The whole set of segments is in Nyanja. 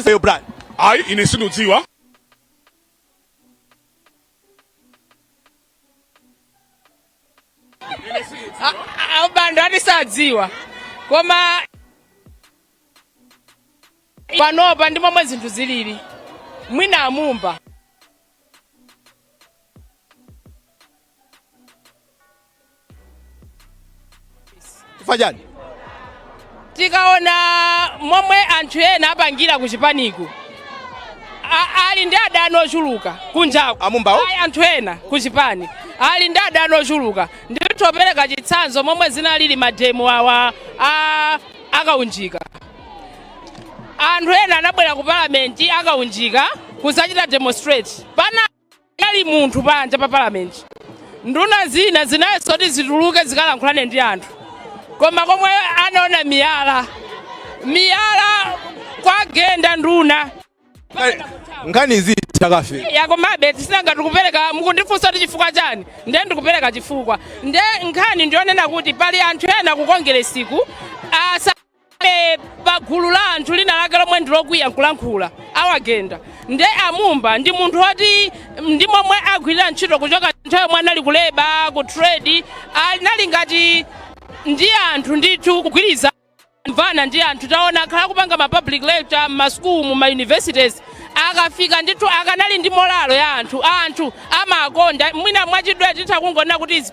Your brand. Ai ine sinudziwa. Bantu atisadziwa. Koma panopa ndi momwe zinthu zilili. Mwina amumba. Fajani. Tikaona momwe anthu ena apangira ku chipaniku. Ali ndi adani ochuluka kunjaku. Amumbawo? Ayi anthu ena ku chipani. Ali ndi adani ochuluka. Nditopereka chitsanzo momwe zinalili mademo awa akaunjika. Anthu ena anabwera ku parliament akaunjika kusachita demonstrate. Panali munthu panja pa parliament. Nduna zina zinayenso zituluke zikalankhulane ndi anthu. Koma komwe anaona miyala kwagenda nduna Ngani zita kafe yakomabe tisinanga tikupereka mukundifunsa kuti chifukwa chani ndiye ndikupereka chifukwa ndiye nkhani ndionena kuti pali anthu ena kukongeresiku asale pagulu la anthu lina lake lomwe ndilokwiya nkulankhula awagenda ndiye amumba ndi munthu woti ndi momwe agwirira ntchito kuchoka nthawi yomwe anali kuleba ku trade anali ngati ndi anthu ndithu kugwiriza mvana ndi anthu taona akhala kupanga ma public lecture ma school mu universities akafika ndithu akanali ndi molalo ya anthu amakonda mwina mwachidwe titha kungona kuti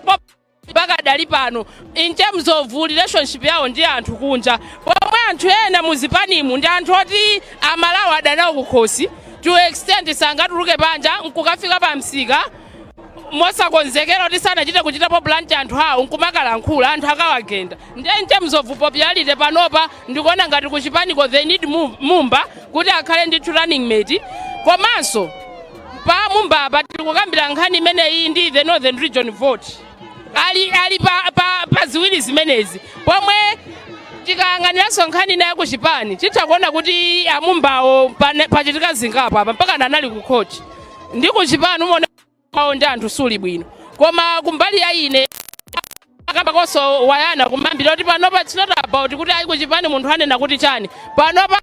pakadali pano in terms of relationship yawo ndi anthu kunja pomwe anthu ena muzipanimu ndi anthu oti amalawo adanawo kukhosi to extent sangatuluke panja nkukafika pa msika mosakonzekera kuti sanachite kuchitapo plant anthu awo nkumakalankhula anthu akawagenda ndiye in terms of popularity panopa ndikuona ngati ku chipaniko they need Mumba kuti akhale ndi running mate komanso pa Mumba apa tikukambira nkhani imeneyi ndi the northern region vote ali pa ziwiri zimenezi pomwe tikayang'aniranso nkhani naye ku chipani titha kuti amumbawo pachitika zingapo apa mpaka anali ku court ndi ku chipani umaona ndi anthu suli bwino koma kumbali ya ine akamba konso wayana kumambira kuti panopa it's not about kuti ayi ku chipani munthu anena kuti chani panopa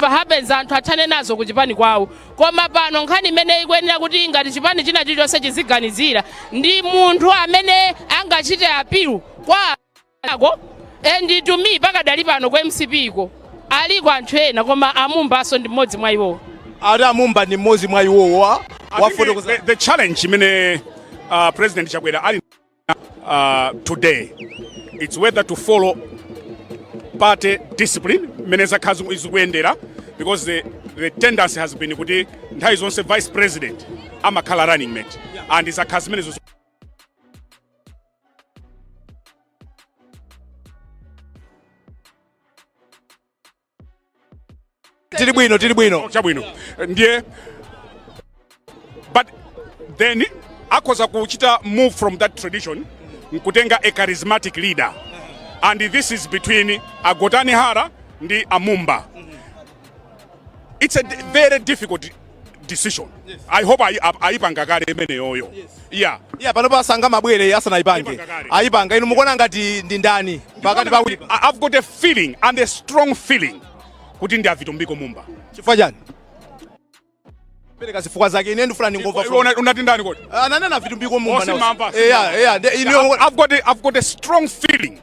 happens anthu athane nazo ku chipani kwawo koma pano nkhani imene ikuyenera kuti ngati chipani china chilichonse chiziganizira ndi munthu amene angachite apilu kwa ako and to me pakadali pano kwa MCP iko aliko anthu ena koma amumbaso ndi mmodzi mwa iwo Amumba ni mmodzi mwa iwowa. The challenge imene President Chakwera ali today it's whether to follow party discipline meneza kazi izikuendera because the tendency has been kuti nthawi zonse vice president amakhala running mate and is a kazi menezo tili bwino chabwino ndiye but then akhoza kuchita move from that tradition nkutenga a charismatic leader and this is between Agotani Hara ndi Amumba. It's a very difficult decision. Yes. I hope aipanga kale imene yoyo. Yeah panopa sanga mabwere asana aipanga inu mukuona ngati ndi ndani pakati pa I've got a feeling and a strong feeling kuti ndi Vitumbiko Mumba. Chifukwa chani? Pereka zifukwa zake ine ndifuna ndingomva unati ndani kodi? Anana Vitumbiko Mumba nawo. I've got a strong feeling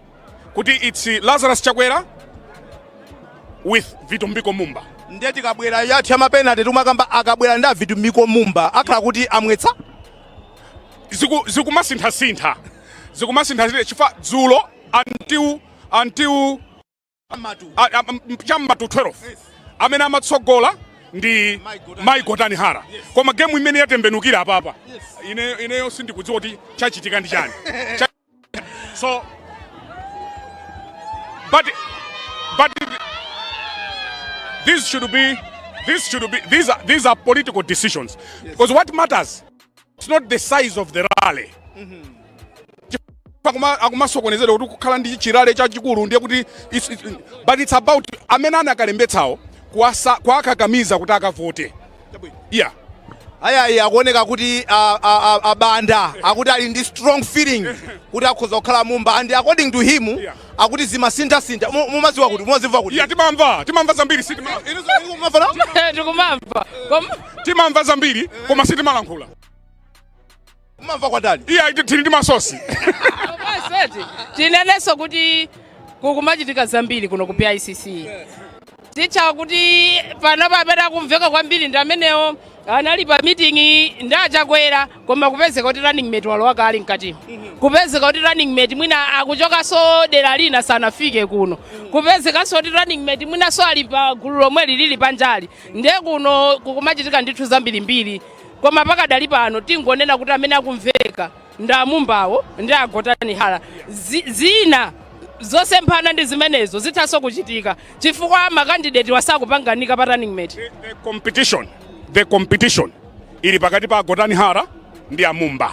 kuti it's Lazarus Chakwera with Vitumbiko Mumba. Ndiye tikabwera yathi amapenalty tumakamba akabwera nda Vitumbiko Mumba akhala kuti amwetsa zikumasintha chifukwa dzulo until cham'matu 12 amene amatsogola ndi Gotani Hara koma game imene yatembenukira apapa ineyo sindikudziwa kuti chachitika ndi chani so but these are political decisions because what matters it's not the size of the rally akumasokonezera kuti kukhala ndi chirale chachikulu ndiye kuti but it's about amene anakalembetsawo kuakakamiza kuti akavote ayayi akuoneka kuti abanda akuti ali ndi strong feeling kuti akhoza kukhala Mumba, and according to him akuti zimasintha mumaziwa kuti mumazimva kuti timamva zambiri timamva zambiri koma sitimalankhula mumamva kwatali tili ndi masosi tinenenso kuti kukumachitika zambiri kuno ku Bicc ticha kuti panopa amene akumveka kwambiri ndi amenewo anali pa meeting ndachakwera koma kupezeka kuti running mate walo wakali mkati kupezeka kuti running mate mwina akuchokaso dera lina sanafike kuno kupezekaso kuti running mate mwina so ali pa gulu lomwe lili panjali ndiye kuno kukumachitika ndithu zambirimbiri koma pakadali pano tingonena kuti amene akumveka nda Mumbawo ndi agotani hala zina zosemphana ndi zimenezo zithaso kuchitika chifukwa makandidate wasakupanganika pa running mate. The competition ili pakati pa agotani hala ndi a Mumba.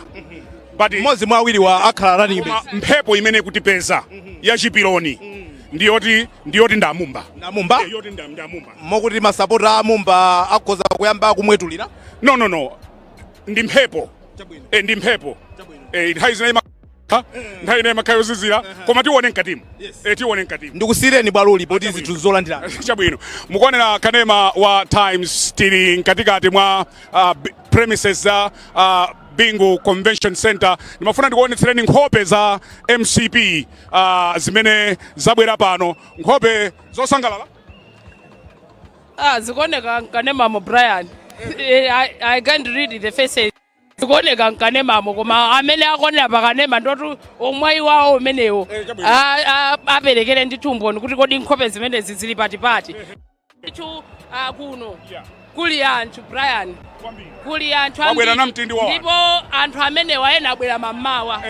But mozi mwa awiri wa akhala running mate mphepo imene kutipeza ya chipiloni ndiyoti nda Mumba. Yoti nda Mumba. Mokuti masapota a Mumba akhoza kuyamba kumwetulira? No. Ndi mphepo. Ndi mphepo. Nthawi ine makhayo zizira koma tione mkatimu tione mkatimu ndikusireni bwaloli poti zinthu zolandira chabwino mukuonera kanema wa Times tili mkatikati mwa premises za Bingu Convention Center. Nimafuna ndikuonetsereni nkhope za MCP zimene zabwera pano, nkhope zosangalala zikuoneka kanema mo Brian. I can't read the faces. Zikuoneka kanema koma amene akonera pakanema ndotu omwe wawo umenewo aperekere nditumboni kuti kodi nkhope zimene zili patipati ichu kuno kuli anthu Brian kuli anthu ndipo anthu amene waena abwera mamawa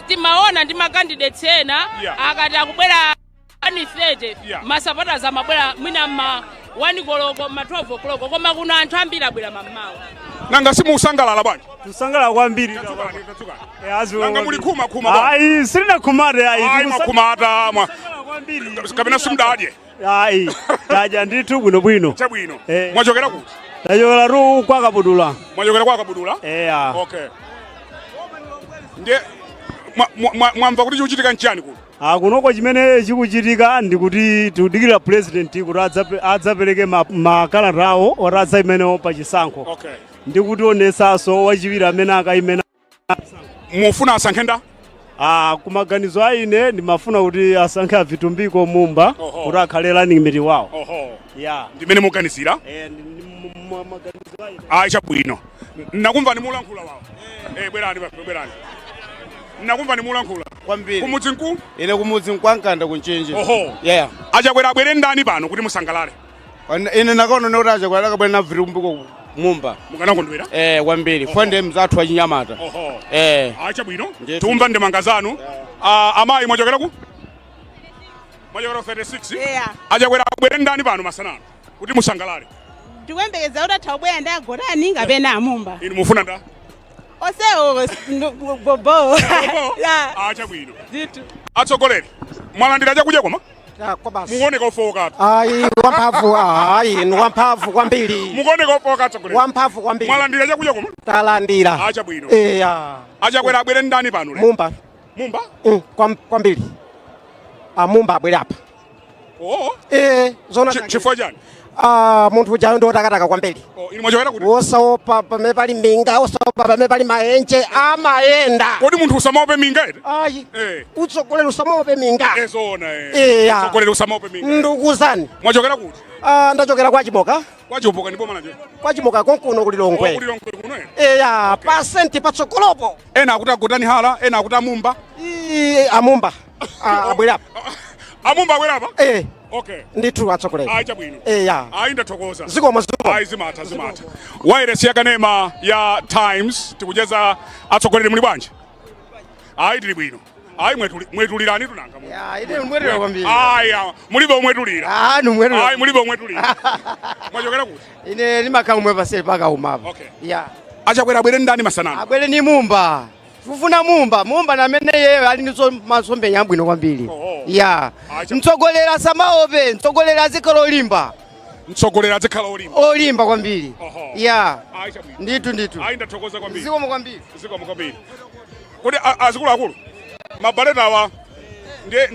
timaona ndi makandidates ena akati akubwera 1:30 masapota za mabwera mwina ma 1 koloko ma 12 o'clock koma kuno anthu ambiri abwera mamawa. Nanga simu usangalala bwana? Tusangalala kwambiri. Nanga muli kuma bwana? Ayi sirina kumata ayi makumata mwa. Kwambiri. Kabena simdadye. Ayi taja ndithu bwino. Chabwino. Mwachokera kuti? Tachokera ru kwa Kabudula. Mwachokera kwa Kabudula? Okay. Nde mwamva kuti chikuchitika nchani kuno? Kunoko chimene chikuchitika ndikuti tudikira president kuti adzapereke makalata awo oradza imenewo pa chisankho. Okay. Ndikuti onesaso wachiwiri amene akayimena. Mufuna asankhe nda? Kumaganizo aine ndimafuna kuti asankhe a Vitumbiko Mumba kuti akhale running mate wawo. Ndimene muganizira? Maganizo aine. Ayi chabwino. Nakumva ni mulankhula wawo. Bwerani. Nakumva ni mulankhula. Kwambiri. Kumudzi nku? Ine kumudzi nkwankanda kunchenje. Achakwera abwere ndani pano kuti musangalale? Ine nakaona noti achakwera akabwera na Vitumbiko Mumba. Mukanakondwera? Kwambiri. Fande mzathu achinyamata. Acha bwino. Tumva ndemanga zanu. Amayi mwachokera ku? Mwachokera 36? Achakwera abwere ndani pano masanano kuti musangalale? Ndikwembekeza kuti athawubwera ndi agotani ngapena a Mumba. Inu mufuna nda? Osewo bobo. Acha bwino. Atsogoleri. Mwalandira chakudya koma? Muoneka ofoka. Wamphamvu kwambiri. Muoneka ofoka atsogoleri. Wamphamvu kwambiri. Mwalandira chakudya koma? Talandira. Acha bwino. Achakwera abwere ndani pano le? Mumba. Kwambiri. Mumba abwera apa. Zona chifukwa chani? Munthu uja ndo takataka kwambiri. Inu mwachokera kuti? Osaopa pamene pali minga, osaopa pamene pali maenje amayenda. Kodi munthu usamaope minga ete? Ayi. Utsogoleri usamaope minga. Zona Utsogoleri usamaope minga. Ndukuzani. Mwachokera kuti? Ndachokera kwa Chiboka. Kwa Chiboka ndipo manaje? Kwa Chiboka konkuno kuli Longwe. Kuli Longwe kuno pasenti patsogolopo. Ena akuti agotani hala, ena akuti Mumba. Mumba. Abwera apa. Mumba abwera apa? Okay. Ndithu atsogoleri. Acha bwino. Ayi ndathokoza. Zikomo. Ayi zimata. Wairesi yakanema ya Times tikujeza atsogoleri muli bwanji? Ayi tili bwino. Ayi mwetulirani tunanga. Ine mwetulira kwambiri. Mulibe omwetulira. Numwetulira. Mulibe omwetulira. Mwachokera kuti? Ine limakhaumwe paseli paka umapa. Okay. Achakwera abwere ndani masanano? Abwere ni Mumba. Kufuna Mumba na mene yeye ali ndizo masombenya abwino kwambiri. Mtsogolera samaope, mtsogolera zikolo limba. mtsogoleri adzakhala olimba. Olimba kwambiri. Ya. Aisha bwino. Nditu. Ayi ndathokoza kwambiri. Zikomo kwambiri. Zikomo kwambiri. Kuti azikulu akulu. Mabaleta awa ndiye